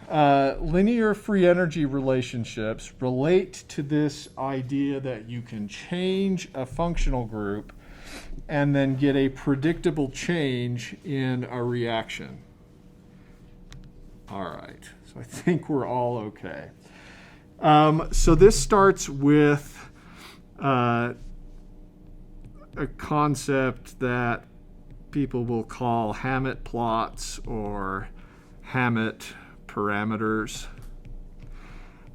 Linear free energy relationships relate to this idea that you can change a functional group and then get a predictable change in a reaction. All right, so I think we're all okay. So this starts with a concept that people will call Hammett plots or Hammett parameters.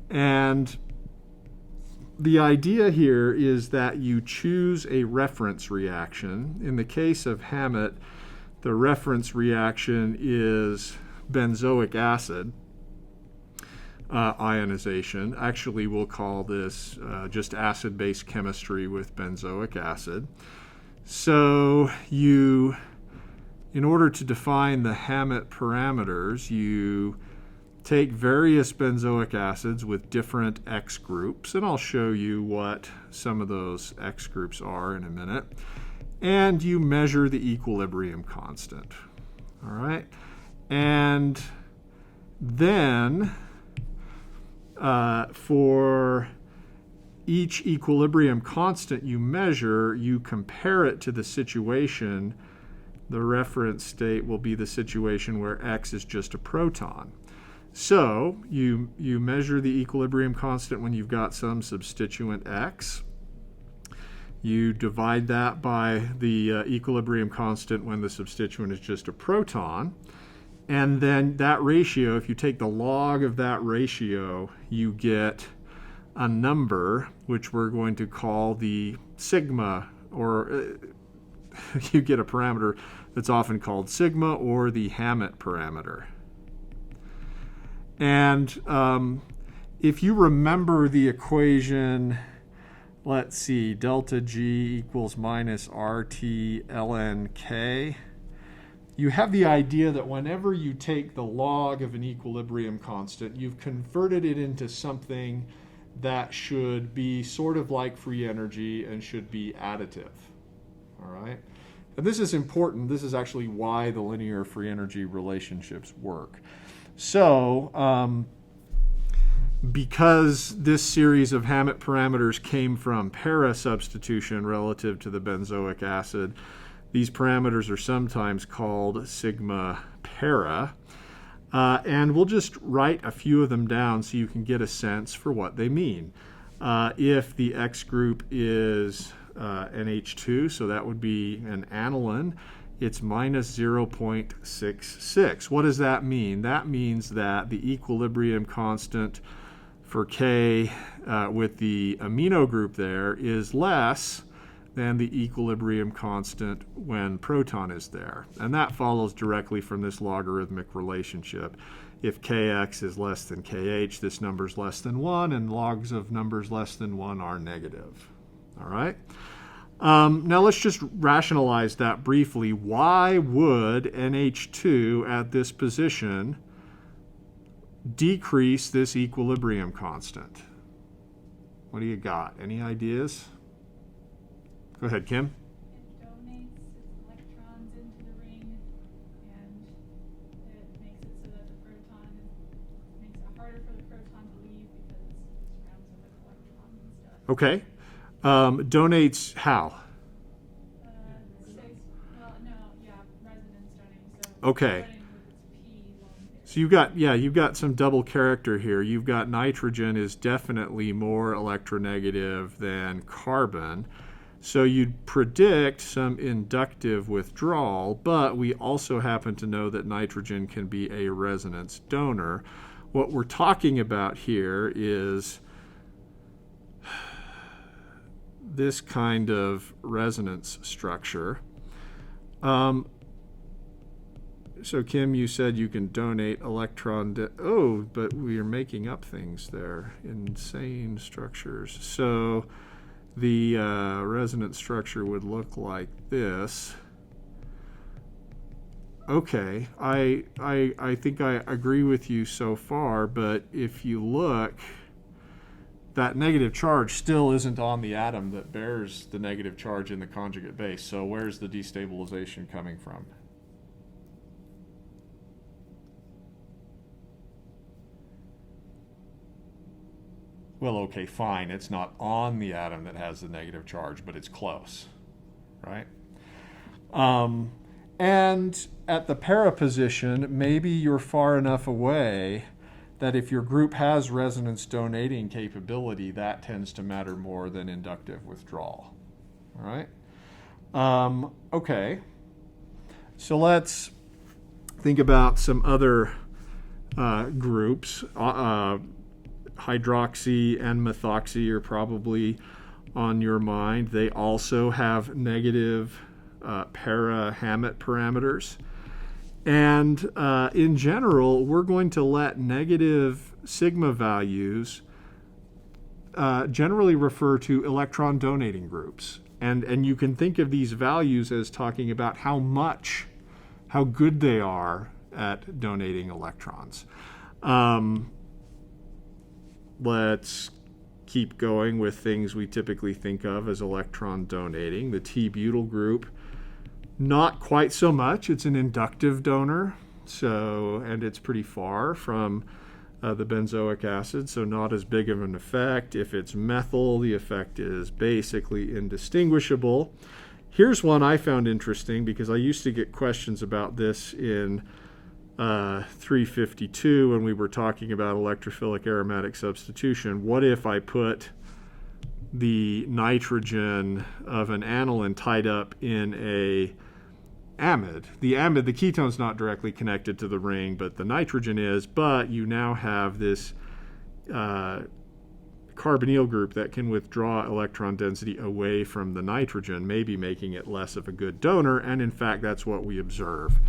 And the idea here is that you choose a reference reaction. In the case of Hammett, the reference reaction is benzoic acid ionization. Actually, we'll call this just acid-base chemistry with benzoic acid. So in order to define the Hammett parameters, you take various benzoic acids with different X groups, and I'll show you what some of those X groups are in a minute, and you measure the equilibrium constant. All right? And then for each equilibrium constant you measure, you compare it to the situation. The reference state will be the situation where X is just a proton. So you measure the equilibrium constant when you've got some substituent X. You divide that by the equilibrium constant when the substituent is just a proton. And then that ratio, if you take the log of that ratio, you get a number, which we're going to call the sigma, or you get a parameter that's often called sigma or the Hammett parameter. And if you remember the equation, let's see, delta G equals minus RT ln K, you have the idea that whenever you take the log of an equilibrium constant, you've converted it into something that should be sort of like free energy and should be additive. All right? And this is important. This is actually why the linear free energy relationships work. So, because this series of Hammett parameters came from para substitution relative to the benzoic acid, these parameters are sometimes called sigma para. And we'll just write a few of them down so you can get a sense for what they mean. If the X group is NH2, so that would be an aniline, it's minus 0.66. What does that mean? That means that the equilibrium constant for K with the amino group there is less than the equilibrium constant when proton is there. And that follows directly from this logarithmic relationship. If Kx is less than Kh, this number is less than 1, and logs of numbers less than 1 are negative. All right? Now let's just rationalize that briefly. Why would NH2 at this position decrease this equilibrium constant? What do you got? Any ideas? Go ahead, Kim. It donates its electrons into the ring, and it makes it so that makes it harder for the proton to leave because it surrounds it with electrons and stuff. Okay. Donates how? Resonance donating. So Okay. donating with its P long. So you've got some double character here. You've got nitrogen is definitely more electronegative than carbon. So you'd predict some inductive withdrawal, but we also happen to know that nitrogen can be a resonance donor. What we're talking about here is this kind of resonance structure. So Kim, you said you can donate electron. But we are making up things there. Insane structures. So the resonance structure would look like this. Okay, I think I agree with you so far, but if you look, that negative charge still isn't on the atom that bears the negative charge in the conjugate base. So where's the destabilization coming from? well, okay, fine, it's not on the atom that has the negative charge, but it's close, right? And at the para position, maybe you're far enough away that if your group has resonance donating capability, that tends to matter more than inductive withdrawal. All right? Okay. So let's think about some other groups. Hydroxy and methoxy are probably on your mind. They also have negative para-Hammett parameters. And in general, we're going to let negative sigma values generally refer to electron donating groups. And you can think of these values as talking about how good they are at donating electrons. Let's keep going with things we typically think of as electron donating. The T-butyl group, not quite so much. It's an inductive donor, and it's pretty far from the benzoic acid, so not as big of an effect. If it's methyl, the effect is basically indistinguishable. Here's one I found interesting because I used to get questions about this in 352 when we were talking about electrophilic aromatic substitution. What if I put the nitrogen of an aniline tied up in a amide? The ketone's not directly connected to the ring, but the nitrogen is, but you now have this carbonyl group that can withdraw electron density away from the nitrogen, maybe making it less of a good donor, and in fact that's what we observe.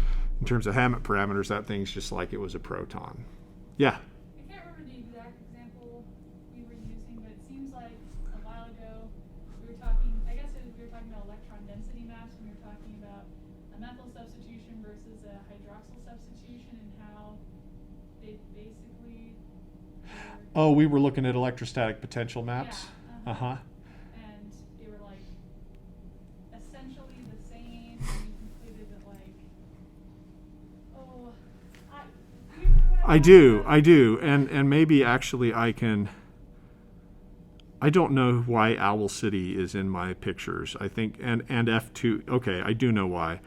In terms of Hammett parameters, that thing's just like it was a proton. Yeah? I can't remember the exact example we were using, but it seems like a while ago we were talking about electron density maps when we were talking about a methyl substitution versus a hydroxyl substitution and how they basically Oh, we were looking at electrostatic potential maps? Yeah, Uh-huh. and they were like essentially the same, and you concluded that like, do you remember what I do, and maybe actually I don't know why Owl City is in my pictures. I think, and F2, okay, I do know why.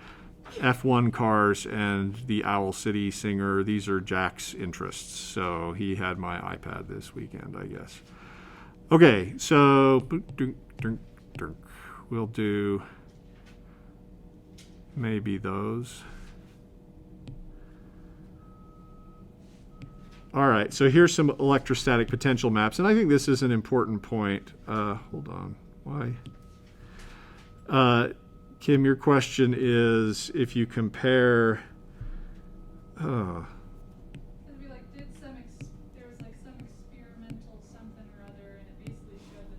F1 cars and the Owl City singer, these are Jack's interests, so he had my iPad this weekend, I guess. Okay, so we'll do maybe those. All right, so here's some electrostatic potential maps, and I think this is an important point. Hold on, why? Kim, your question is if you compare. Because we like did there was like some experimental something or other, and it basically showed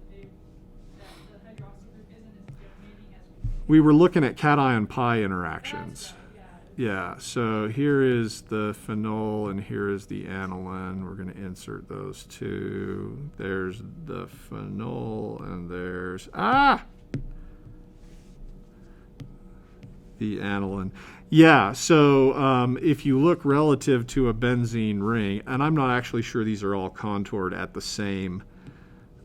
that the hydroxyl group isn't as donating as we were looking at cation pi interactions. That's right, Yeah, so here is the phenol and here is the aniline. We're going to insert those two. There's the phenol and there's the aniline. Yeah, so if you look relative to a benzene ring, and I'm not actually sure these are all contoured at the same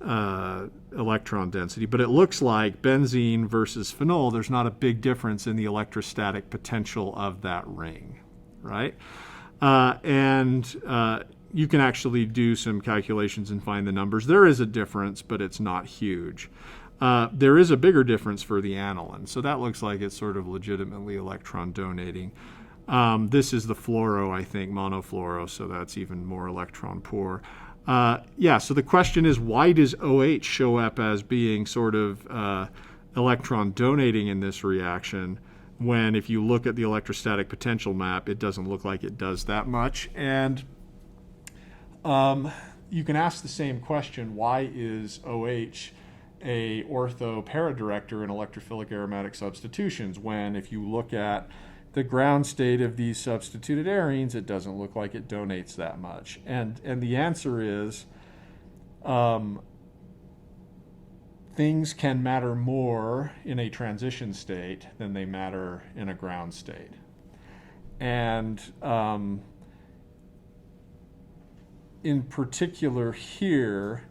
electron density, but it looks like benzene versus phenol, there's not a big difference in the electrostatic potential of that ring, right? And you can actually do some calculations and find the numbers. There is a difference, but it's not huge. There is a bigger difference for the aniline, so that looks like it's sort of legitimately electron donating. This is the fluoro, I think, monofluoro, so that's even more electron poor. So the question is, why does OH show up as being sort of electron donating in this reaction when if you look at the electrostatic potential map, it doesn't look like it does that much? And you can ask the same question, why is OH a ortho para-director in electrophilic aromatic substitutions when if you look at the ground state of these substituted arenes, it doesn't look like it donates that much. And the answer is things can matter more in a transition state than they matter in a ground state. And in particular here,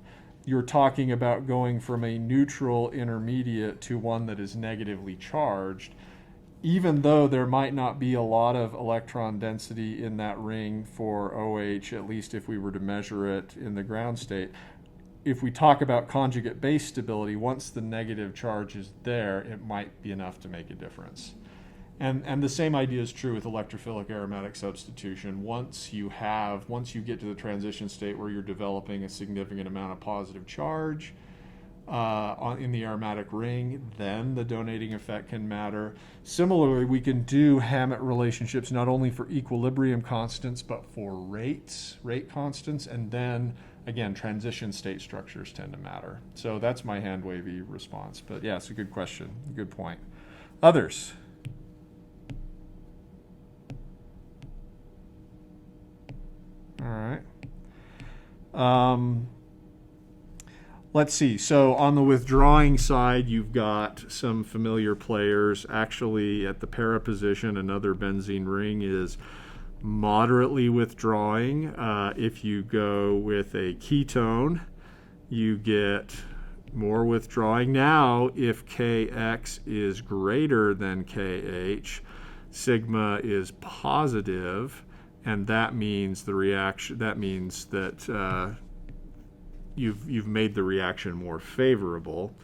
you're talking about going from a neutral intermediate to one that is negatively charged, even though there might not be a lot of electron density in that ring for OH, at least if we were to measure it in the ground state. If we talk about conjugate base stability, once the negative charge is there, it might be enough to make a difference. And the same idea is true with electrophilic aromatic substitution. Once you get to the transition state where you're developing a significant amount of positive charge in the aromatic ring, then the donating effect can matter. Similarly, we can do Hammett relationships not only for equilibrium constants, but for rate constants, and then again, transition state structures tend to matter. So that's my hand wavy response. But yeah, it's a good question, a good point. Others? All right. Let's see. So on the withdrawing side, you've got some familiar players. Actually, at the para position, another benzene ring is moderately withdrawing. If you go with a ketone, you get more withdrawing. Now, if Kx is greater than Kh, sigma is positive, and that means the reaction. That means that you've made the reaction more favorable.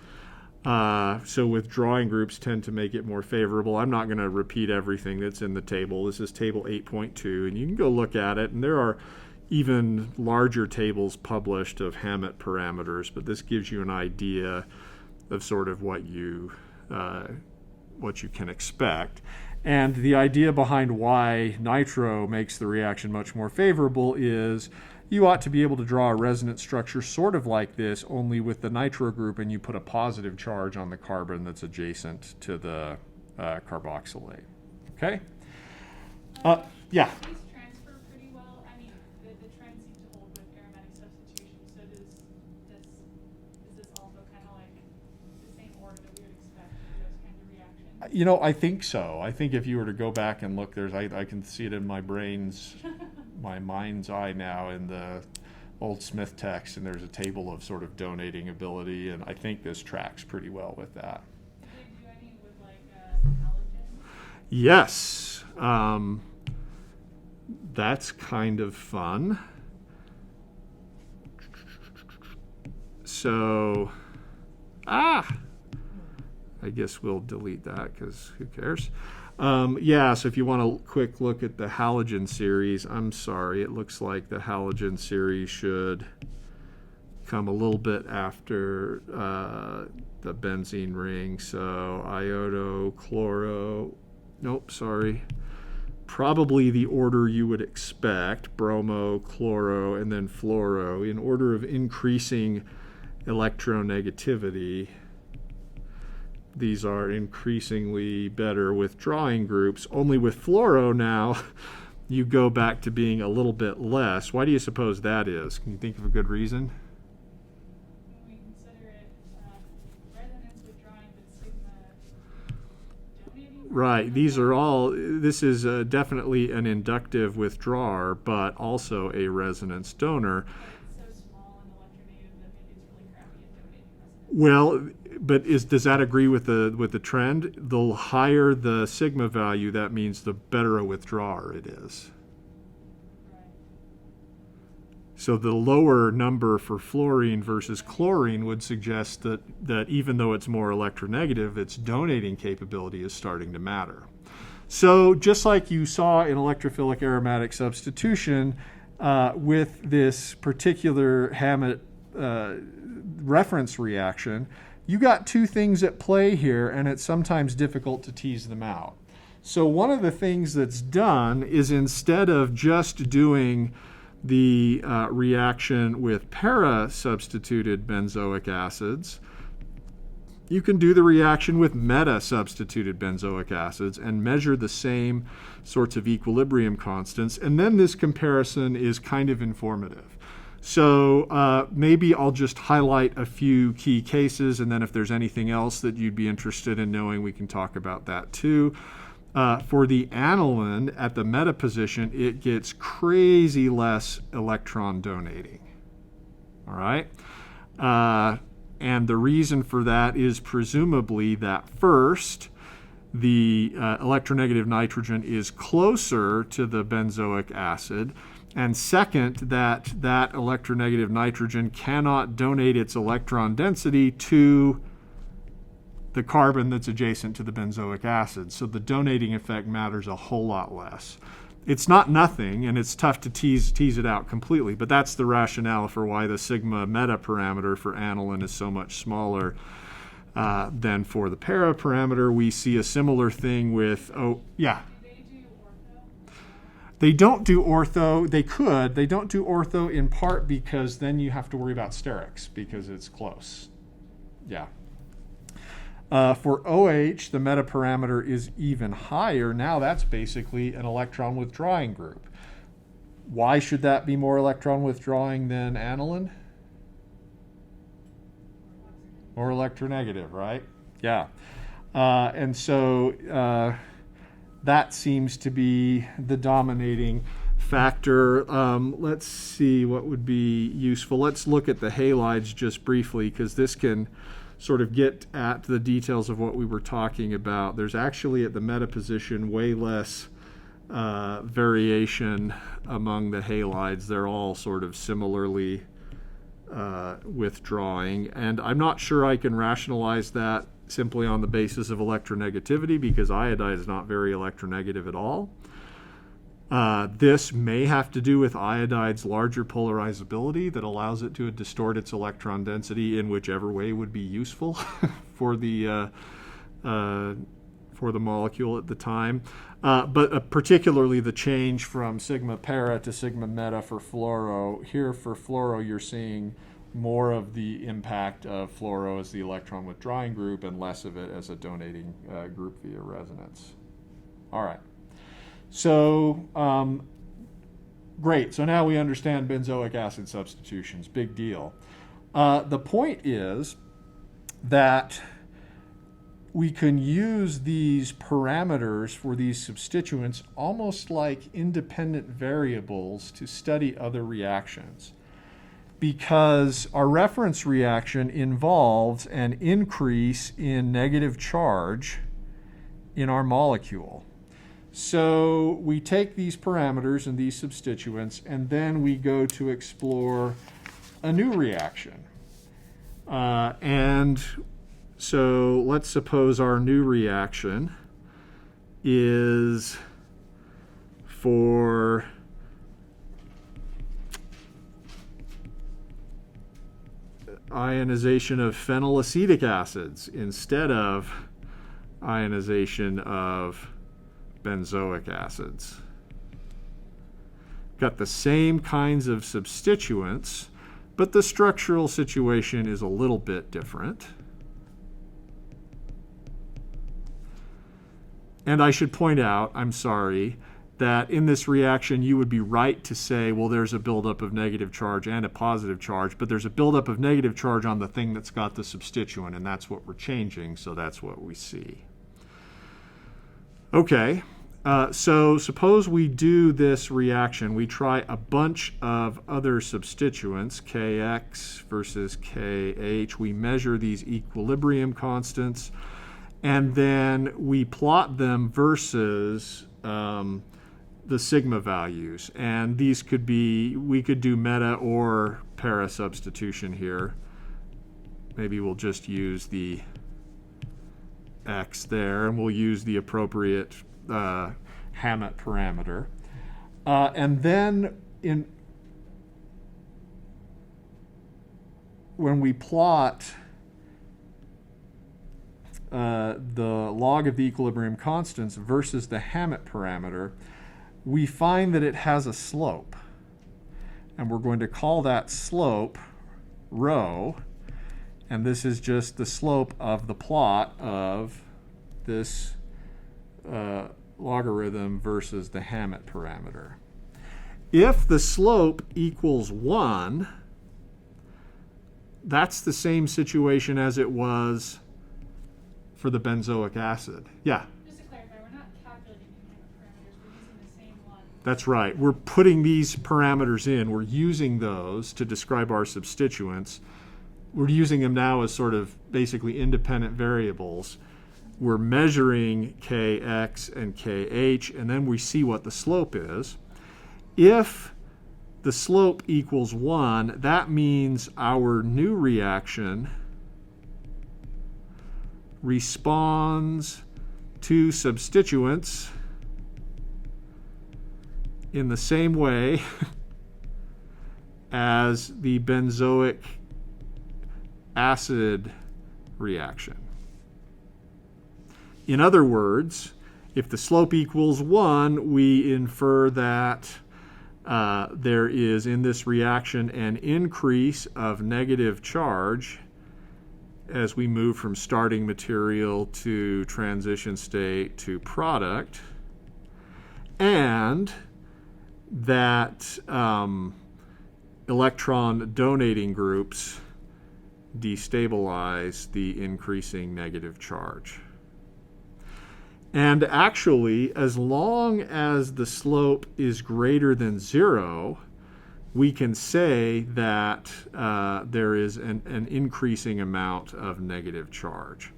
So withdrawing groups tend to make it more favorable. I'm not going to repeat everything that's in the table. This is table 8.2, and you can go look at it. And there are even larger tables published of Hammett parameters, but this gives you an idea of sort of what you can expect. And the idea behind why nitro makes the reaction much more favorable is you ought to be able to draw a resonance structure sort of like this, only with the nitro group, and you put a positive charge on the carbon that's adjacent to the carboxylate. Okay? Yeah. These transfer pretty well. I mean, the trend seems to hold with aromatic substitution. So is this also kind of like the same order that we would expect for those kinds of reactions? You know, I think so. I think if you were to go back and look, I can see it in my mind's eye now in the old Smith text, and there's a table of sort of donating ability, and I think this tracks pretty well with that. Do they do any with like halogens? Yes. That's kind of fun. So, I guess we'll delete that because who cares? So if you want a quick look at the halogen series, I'm sorry, it looks like the halogen series should come a little bit after the benzene ring. So iodo, chloro, probably the order you would expect, bromo, chloro, and then fluoro, in order of increasing electronegativity. These are increasingly better withdrawing groups. Only with fluoro now, you go back to being a little bit less. Why do you suppose that is? Can you think of a good reason? We consider it resonance withdrawing, but sigma donating. Right. This is definitely an inductive withdrawer, but also a resonance donor. It's so small and electronegative that maybe it's really crappy at donating resonance. Well, but does that agree with the trend? The higher the sigma value, that means the better a withdrawer it is. Right. So the lower number for fluorine versus chlorine would suggest that even though it's more electronegative, its donating capability is starting to matter. So just like you saw in electrophilic aromatic substitution, with this particular Hammett reference reaction, you got two things at play here, and it's sometimes difficult to tease them out. So one of the things that's done is, instead of just doing the reaction with para-substituted benzoic acids, you can do the reaction with meta-substituted benzoic acids and measure the same sorts of equilibrium constants, and then this comparison is kind of informative. So maybe I'll just highlight a few key cases, and then if there's anything else that you'd be interested in knowing, we can talk about that too. For the aniline at the meta position, it gets crazy less electron donating. All right. And the reason for that is presumably that first, the electronegative nitrogen is closer to the benzoic acid, and second, that electronegative nitrogen cannot donate its electron density to the carbon that's adjacent to the benzoic acid. So the donating effect matters a whole lot less. It's not nothing, and it's tough to tease it out completely, but that's the rationale for why the sigma meta parameter for aniline is so much smaller than for the para parameter. We see a similar thing with, Do they do ortho? They don't do ortho. They could. They don't do ortho in part because then you have to worry about sterics because it's close. Yeah. For OH, the meta parameter is even higher. Now that's basically an electron withdrawing group. Why should that be more electron withdrawing than aniline? More electronegative, right? Yeah. And so that seems to be the dominating factor. Let's see what would be useful. Let's look at the halides just briefly because this can sort of get at the details of what we were talking about. There's actually at the meta position way less variation among the halides. They're all sort of similarly withdrawing, and I'm not sure I can rationalize that simply on the basis of electronegativity because iodide is not very electronegative at all. This may have to do with iodide's larger polarizability that allows it to distort its electron density in whichever way would be useful for the molecule at the time. But particularly the change from sigma para to sigma meta for fluoro. Here for fluoro, you're seeing more of the impact of fluoro as the electron withdrawing group and less of it as a donating group via resonance. All right. So, great. So now we understand benzoic acid substitutions. Big deal. The point is that we can use these parameters for these substituents almost like independent variables to study other reactions, because our reference reaction involves an increase in negative charge in our molecule. So we take these parameters and these substituents, and then we go to explore a new reaction. And so let's suppose our new reaction is for ionization of phenylacetic acids instead of ionization of benzoic acids. Got the same kinds of substituents, but the structural situation is a little bit different. And I should point out, I'm sorry, that in this reaction you would be right to say, well, there's a buildup of negative charge and a positive charge, but there's a buildup of negative charge on the thing that's got the substituent, and that's what we're changing, so that's what we see. Okay, so suppose we do this reaction. We try a bunch of other substituents, Kx versus Kh. We measure these equilibrium constants, and then we plot them versus the sigma values. And these could be, we could do meta or para substitution here. Maybe we'll just use the X there, and we'll use the appropriate Hammett parameter. And then when we plot the log of the equilibrium constants versus the Hammett parameter, we find that it has a slope. And we're going to call that slope rho. And this is just the slope of the plot of this logarithm versus the Hammett parameter. If the slope equals 1, that's the same situation as it was for the benzoic acid. Yeah? Just to clarify, we're not calculating the Hammett parameters, we're using the same one. That's right. We're putting these parameters in. We're using those to describe our substituents. we're using them now as sort of basically independent variables. We're measuring kx and kh, and then we see what the slope is. If the slope equals 1, that means our new reaction responds to substituents in the same way as the benzoic acid reaction. In other words, if the slope equals 1, we infer that there is in this reaction an increase of negative charge as we move from starting material to transition state to product, and that electron donating groups destabilize the increasing negative charge. And actually, as long as the slope is greater than 0, we can say that there is an increasing amount of negative charge.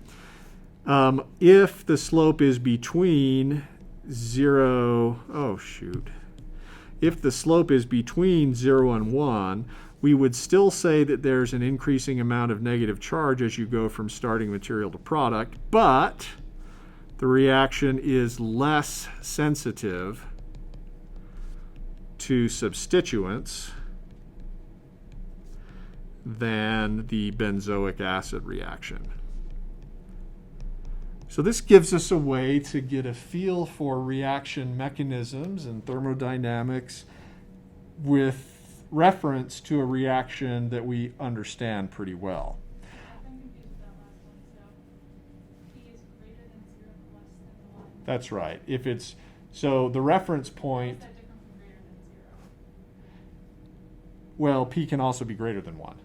If the slope is between 0, if the slope is between 0 and 1, we would still say that there's an increasing amount of negative charge as you go from starting material to product, but the reaction is less sensitive to substituents than the benzoic acid reaction. So this gives us a way to get a feel for reaction mechanisms and thermodynamics with reference to a reaction that we understand pretty well. I'm confused with that last one. So P is greater than 0 but less than 1. That's right. If it's so the reference How point, is that different from greater than 0? well, P can also be greater than 1. Okay.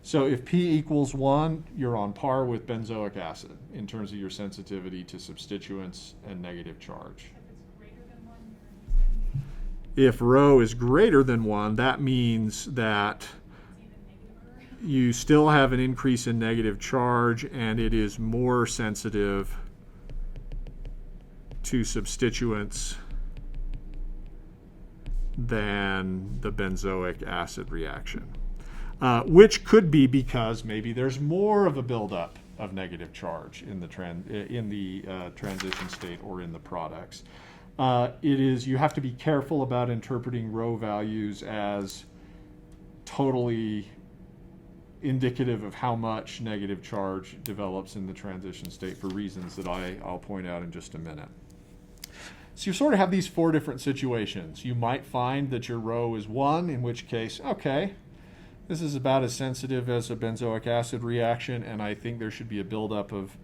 So if P equals 1, you're on par with benzoic acid in terms of your sensitivity to substituents and negative charge. If it's greater than 1, you're using If rho is greater than 1, that means that it's even negative. you still have an increase in negative charge and it is more sensitive to substituents than the benzoic acid reaction. Which could be because maybe there's more of a buildup of negative charge in the transition state or in the products. You have to be careful about interpreting rho values as totally indicative of how much negative charge develops in the transition state for reasons that I'll point out in just a minute. So you sort of have these 4 different situations. You might find that your rho is 1, in which case, okay, this is about as sensitive as a benzoic acid reaction, and I think there should be a buildup of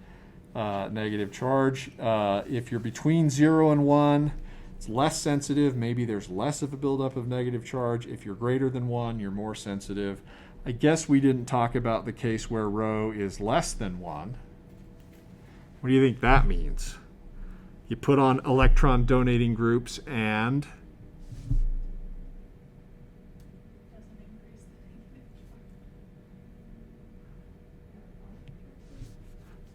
negative charge. If you're between 0 and 1, it's less sensitive. Maybe there's less of a buildup of negative charge. If you're greater than 1, you're more sensitive. I guess we didn't talk about the case where rho is less than 1. What do you think that means? You put on electron donating groups and Doesn't increase the negative charge.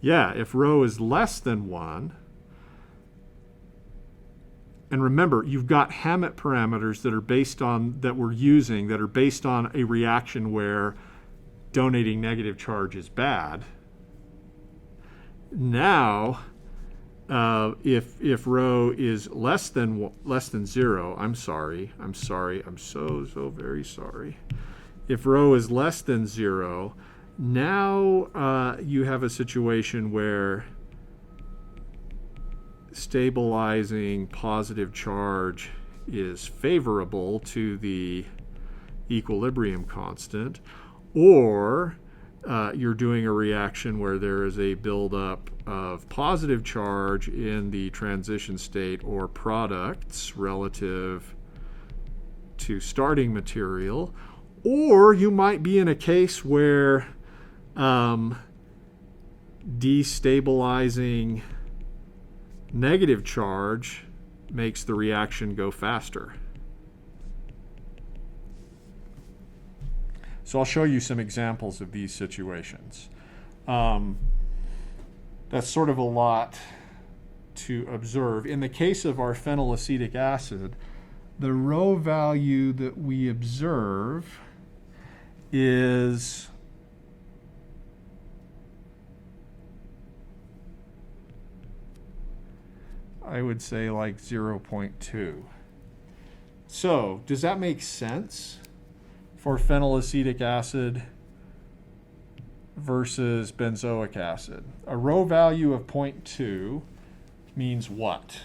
yeah, if rho is less than 1, and remember, you've got Hammett parameters that are based on, that we're using, that are based on a reaction where donating negative charge is bad. Now, if rho is less than 0, I'm so very sorry. If rho is less than 0, now you have a situation where stabilizing positive charge is favorable to the equilibrium constant, or you're doing a reaction where there is a buildup of positive charge in the transition state or products relative to starting material, or you might be in a case where destabilizing negative charge makes the reaction go faster. So I'll show you some examples of these situations. That's sort of a lot to observe. In the case of our phenylacetic acid, the rho value that we observe is I would say like 0.2. So does that make sense for phenylacetic acid versus benzoic acid? A rho value of 0.2 means what?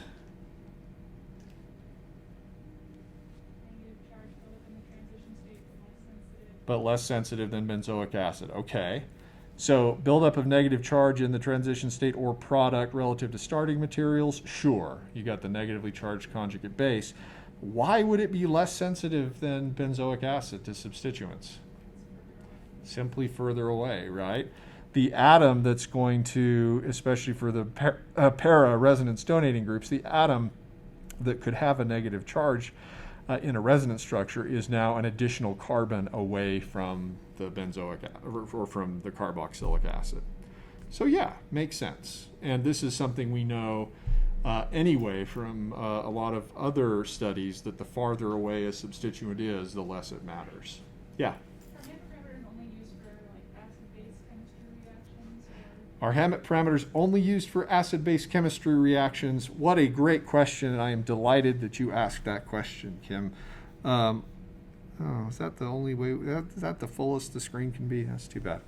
Negative charge buildup in the transition state, But less sensitive than benzoic acid. Okay. So buildup of negative charge in the transition state or product relative to starting materials? Sure. You got the negatively charged conjugate base. Why would it be less sensitive than benzoic acid to substituents? Simply further away, right? The atom that's going to, especially for the para resonance donating groups, the atom that could have a negative charge in a resonance structure is now an additional carbon away from the benzoic or from the carboxylic acid. So yeah, makes sense. And this is something we know anyway from a lot of other studies, that the farther away a substituent is, the less it matters. Yeah. Are Hammett parameters only used for acid-base chemistry reactions? What a great question, and I am delighted that you asked that question, Kim. Is that the only way? Is that the fullest the screen can be? That's too bad.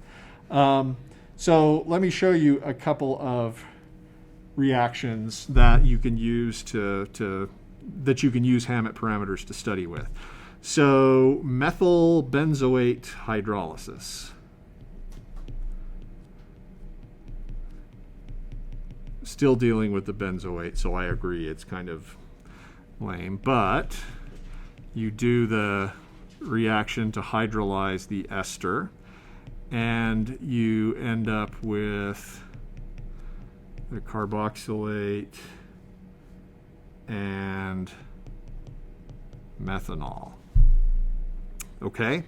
So let me show you a couple of reactions that you can use that you can use Hammett parameters to study with. So methyl benzoate hydrolysis. Still dealing with the benzoate, so I agree it's kind of lame, but you do the reaction to hydrolyze the ester, and you end up with the carboxylate and methanol. Okay?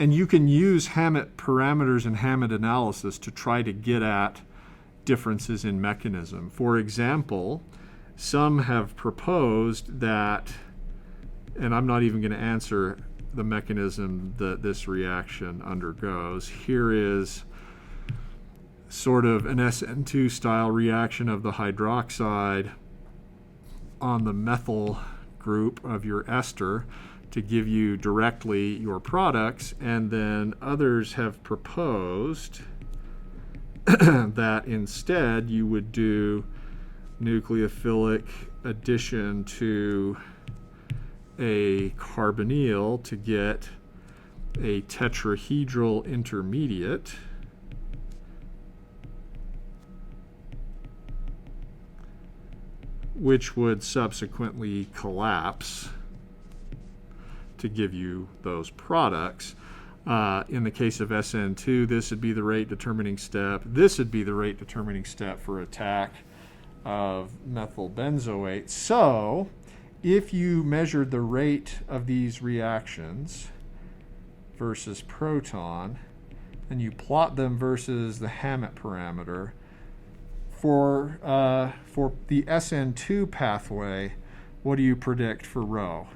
And you can use Hammett parameters and Hammett analysis to try to get at differences in mechanism. For example, some have proposed that, and I'm not even going to answer the mechanism that this reaction undergoes. Here is sort of an SN2 style reaction of the hydroxide on the methyl group of your ester to give you directly your products, and then others have proposed that instead you would do nucleophilic addition to a carbonyl to get a tetrahedral intermediate, which would subsequently collapse to give you those products. In the case of SN2, this would be the rate determining step. This would be the rate determining step for attack of methyl benzoate. So if you measured the rate of these reactions versus proton, and you plot them versus the Hammett parameter, for the SN2 pathway, what do you predict for rho?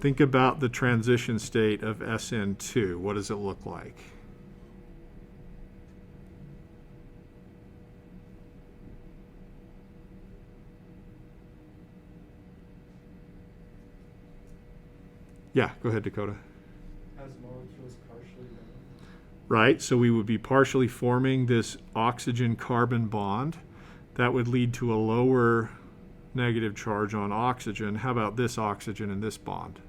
Think about the transition state of SN2. What does it look like? Yeah, go ahead, Dakota. As molecules partially bound. Right, so we would be partially forming this oxygen-carbon bond. That would lead to a lower negative charge on oxygen. How about this oxygen and this bond?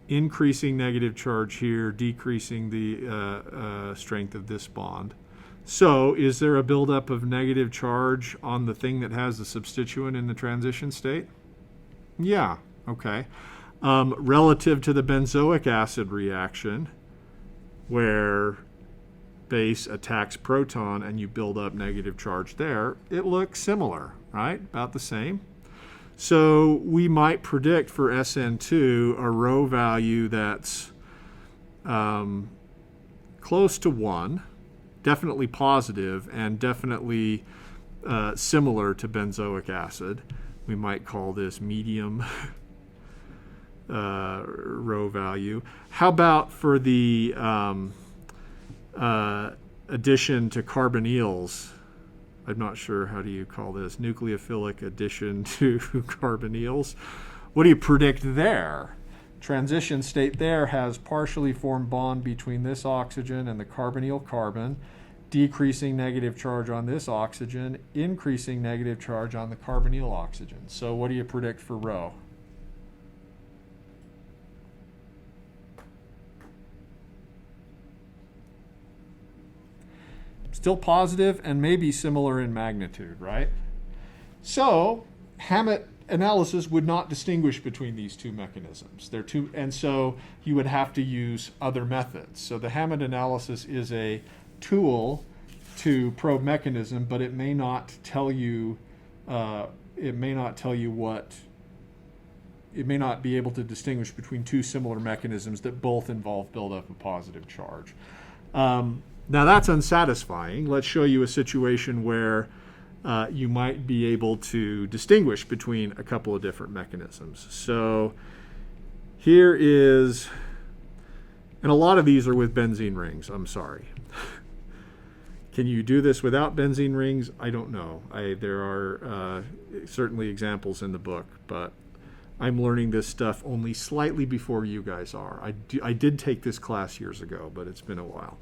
Increasing negative charge here, decreasing the strength of this bond. So is there a buildup of negative charge on the thing that has the substituent in the transition state? Yeah, okay. Relative to the benzoic acid reaction, where base attacks proton and you build up negative charge there, it looks similar, right? About the same. So we might predict for SN2 a rho value that's close to 1, definitely positive, and definitely similar to benzoic acid. We might call this medium rho value. How about for the addition to carbonyls? I'm not sure, how do you call this? Nucleophilic addition to carbonyls. What do you predict there? Transition state there has partially formed bond between this oxygen and the carbonyl carbon, decreasing negative charge on this oxygen, increasing negative charge on the carbonyl oxygen. So what do you predict for rho? Still positive and maybe similar in magnitude, right? So Hammett analysis would not distinguish between these two mechanisms. They're two, and so you would have to use other methods. So the Hammett analysis is a tool to probe mechanism, but it may not tell you it may not be able to distinguish between two similar mechanisms that both involve buildup of positive charge. Now that's unsatisfying. Let's show you a situation where you might be able to distinguish between a couple of different mechanisms. So here is, and a lot of these are with benzene rings, I'm sorry. Can you do this without benzene rings? I don't know. There are certainly examples in the book, but I'm learning this stuff only slightly before you guys are. I did take this class years ago, but it's been a while.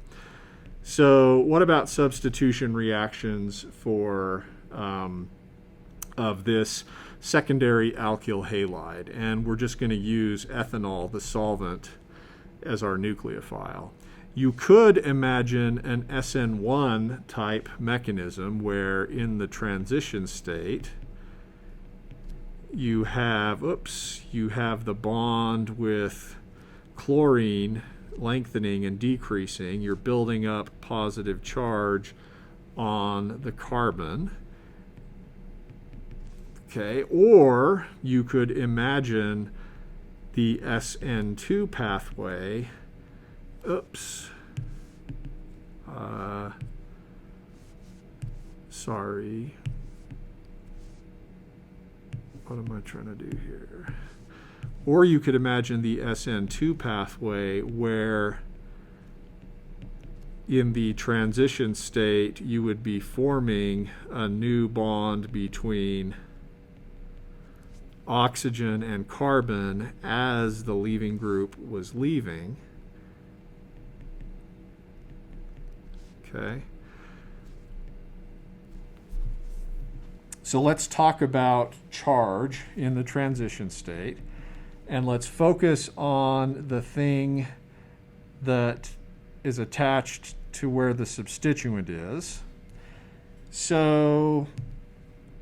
So what about substitution reactions for of this secondary alkyl halide? And we're just going to use ethanol, the solvent, as our nucleophile. You could imagine an SN1 type mechanism where in the transition state you have the bond with chlorine lengthening and decreasing. You're building up positive charge on the carbon. Okay, or you could imagine the SN2 pathway. Sorry. What am I trying to do here? Or you could imagine the SN2 pathway where in the transition state you would be forming a new bond between oxygen and carbon as the leaving group was leaving. Okay. So let's talk about charge in the transition state, and let's focus on the thing that is attached to where the substituent is. So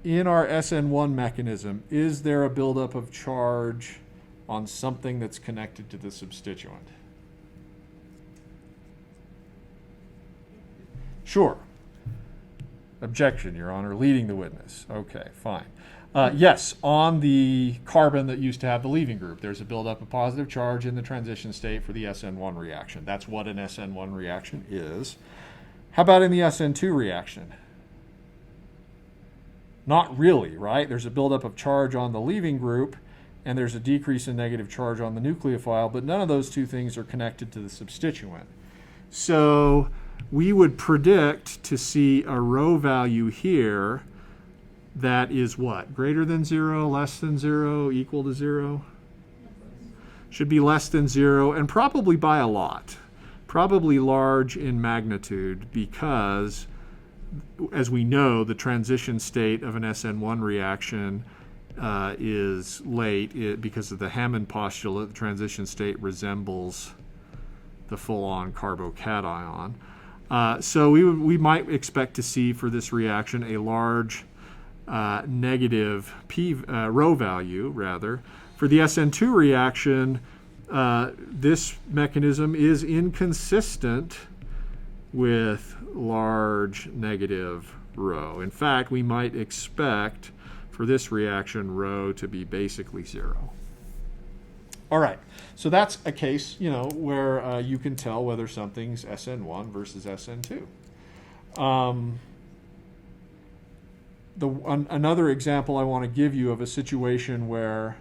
in our SN1 mechanism, is there a buildup of charge on something that's connected to the substituent? Sure. Objection, Your Honor. Leading the witness. Okay, fine. Yes, on the carbon that used to have the leaving group, there's a buildup of positive charge in the transition state for the SN1 reaction. That's what an SN1 reaction is. How about in the SN2 reaction? Not really, right? There's a buildup of charge on the leaving group, and there's a decrease in negative charge on the nucleophile, but none of those two things are connected to the substituent. So we would predict to see a rho value here that is what? Greater than 0, less than 0, equal to 0? Should be less than 0, and probably by a lot. Probably large in magnitude because, as we know, the transition state of an SN1 reaction is late because of the Hammond postulate. The transition state resembles the full-on carbocation. So we might expect to see for this reaction a large negative rho value, rather. For the SN2 reaction, this mechanism is inconsistent with large negative rho. In fact, we might expect for this reaction rho to be basically 0. All right, so that's a case, where you can tell whether something's SN1 versus SN2. Another example I want to give you of a situation where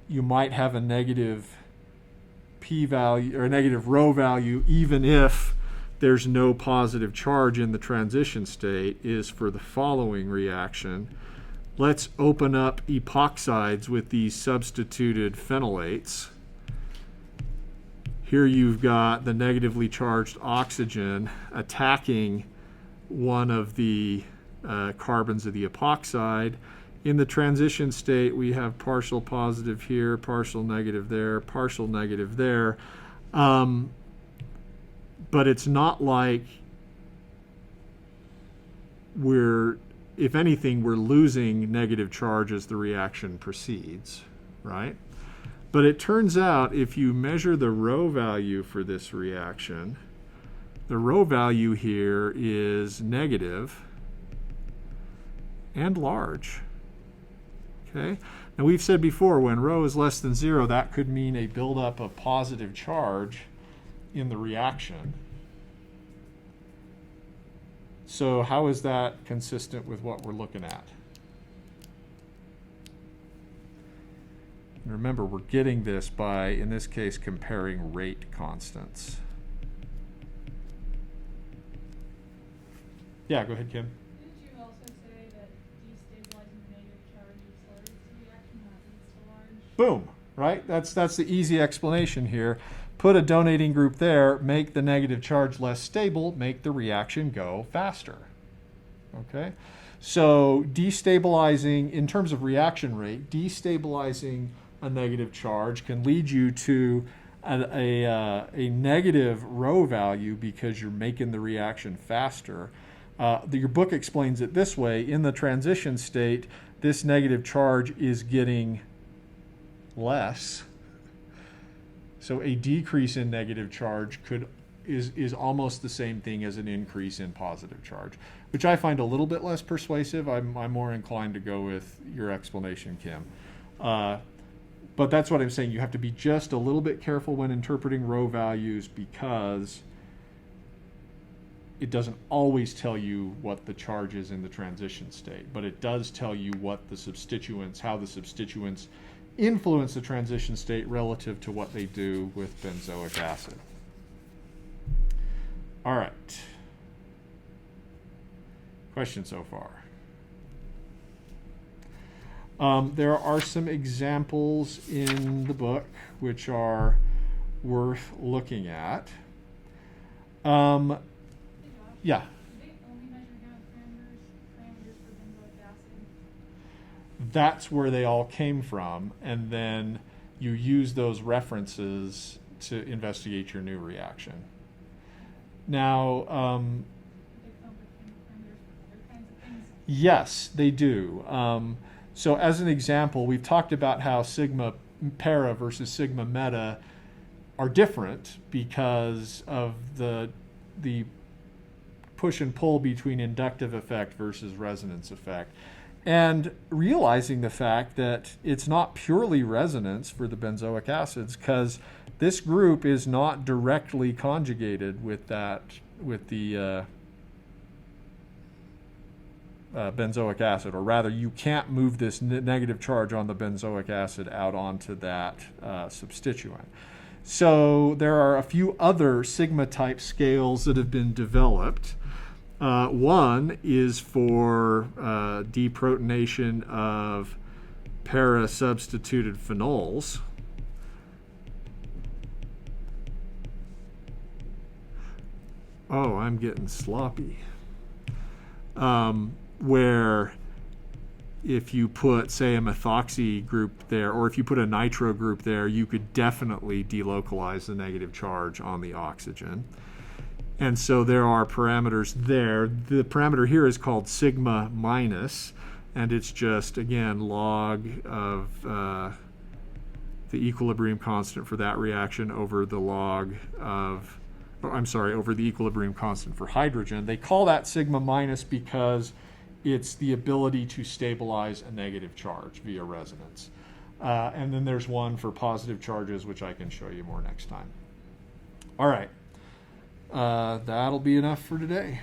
you might have a negative p-value or a negative rho value even if there's no positive charge in the transition state is for the following reaction. Let's open up epoxides with these substituted phenolates. Here you've got the negatively charged oxygen attacking one of the carbons of the epoxide. In the transition state, we have partial positive here, partial negative there, partial negative there. But it's not like if anything, we're losing negative charge as the reaction proceeds, right? But it turns out if you measure the rho value for this reaction, the rho value here is negative and large. Okay? Now we've said before, when rho is less than 0, that could mean a buildup of positive charge in the reaction. So how is that consistent with what we're looking at? And remember, we're getting this by, in this case, comparing rate constants. Yeah, go ahead, Kim. Didn't you also say that destabilizing the negative charge accelerates the reaction, not leads to large? Boom, right? That's the easy explanation here. Put a donating group there, make the negative charge less stable, make the reaction go faster. Okay? So destabilizing, in terms of reaction rate, destabilizing a negative charge can lead you to a negative rho value because you're making the reaction faster. Your book explains it this way. In the transition state, this negative charge is getting less. So a decrease in negative charge is almost the same thing as an increase in positive charge, which I find a little bit less persuasive. I'm more inclined to go with your explanation, Kim. But that's what I'm saying. You have to be just a little bit careful when interpreting rho values because it doesn't always tell you what the charge is in the transition state, but it does tell you what the substituents, how the substituents influence the transition state relative to what they do with benzoic acid. All right. Questions so far? There are some examples in the book which are worth looking at. Yeah. Do they only measure down parameters for benzoic acid? That's where they all came from, and then you use those references to investigate your new reaction. Now, Do they come up with parameters for other kinds of things? yes, they do. So as an example, we've talked about how sigma para versus sigma meta are different because of the push and pull between inductive effect versus resonance effect. And realizing the fact that it's not purely resonance for the benzoic acids because this group is not directly conjugated with the benzoic acid, or rather you can't move this negative charge on the benzoic acid out onto that substituent. So there are a few other sigma type scales that have been developed. One is for deprotonation of para-substituted phenols. Oh, I'm getting sloppy. Where if you put, say, a methoxy group there, or if you put a nitro group there, you could definitely delocalize the negative charge on the oxygen. And so there are parameters there. The parameter here is called sigma minus, and it's just, again, log of the equilibrium constant for that reaction over the log of over the equilibrium constant for hydrogen. They call that sigma minus because it's the ability to stabilize a negative charge via resonance. And then there's one for positive charges, which I can show you more next time. All right. That'll be enough for today.